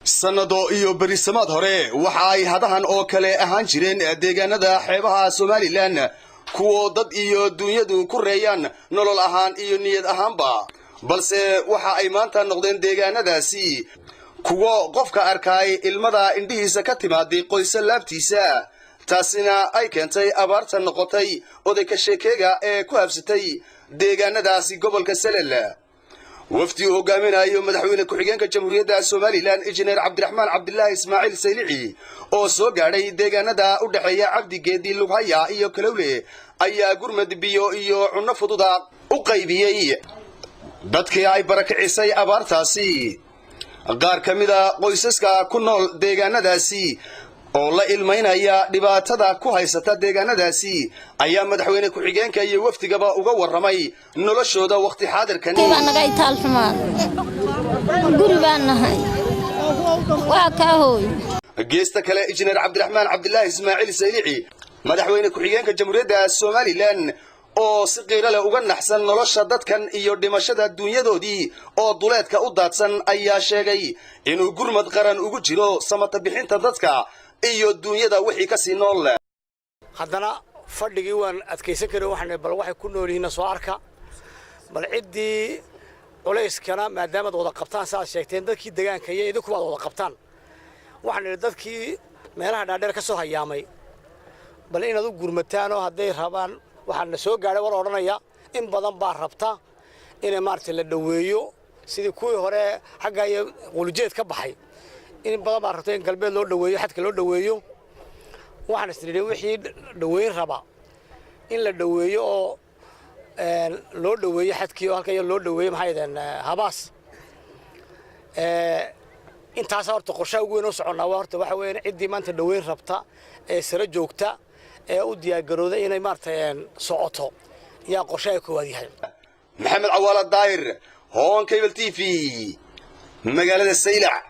sanado iyo barisamad hore waxa ay hadahan oo kale ahaan jireen deegaanada xeebaha Soomaaliland kuwo dad iyo dunyadu ku reeyaan nolol ahaan iyo niyad ahaanba balse waxa ay maanta noqdeen deegaanadaasi kuwo qofka arkay ilmada indhihiisa ka timaaday qoysa laabtiisa taasina ay keentay abaarta noqotay oday ka sheekayga ee ku habsatay deegaanadaasi gobolka Salel وفدي هوغامينايو مدحوينه ku-xigeenka Jamhuuriyadda Soomaaliland Engineer Cabdiraxmaan Cabdullaahi Ismaaciil Saylici oo soo gaaray deegaanada u dhaxeeya Cabdi Geedi Lughaya iyo Kalowle ayaa gurmad biyo iyo cunno fudud u qaybiyay dadkii ay barakicisay abaartaasi qaar kamida qoysaska ku nool deegaanadaasi oo la ilmeynaya dhibaatada ku haysata deegaanadaasi ayaa madaxweyne ku-xigeenka iyo wafdigaba uga waramay noloshooda waqti xaadirkan naga itaal xumaan guri baan nahay waa ka hooy geesta kale Engineer Cabdiraxmaan Cabdullaahi Ismaaciil Saylici madaxweyne ku-xigeenka Jamhuuriyadda Soomaaliland oo si qiiro leh uga naxsan nolosha dadkan iyo dhimashada dunyadoodii oo duleedka u daadsan ayaa sheegay inuu gurmad qaran ugu jiro samata bixinta dadka iyo dunyada wixii ka sii nool haddana fadhigii waan adkaysan karin waxaan bal waxay ku nool yihiin soo arka bal cidii culayskana maadaama wada qabtaan saad sheegteen dadkii deegaanka iyo idinku wada qabtaan waxaan dadkii meelaha dhaadheer ka soo hayaamay bal inaad u gurmataan oo haday rabaan waxaan soo gaaray war oranaya in badan baa rabta in maartay la dhaweeyo sidii kuwii hore xagga ay qulujeed ka baxay in badan baa rabta in galbeed loo dhaweeyo xadka loo dhaweeyo waxaan isdiray wixii dhaweyn raba in la dhaweeyo oo loo dhaweeyo xadkii halka loo dhaweeyo maxaydan habaas intaas horta qorshe ugu weyn oo soconaa waa horta waxa weeyaan cidii maanta dhaweyn rabta ee sare joogta ee u diyaar garooday inay maartay socoto yaa qorshe ku wadihay maxamed cawaala daayir hoon cable TV magaalada Saylac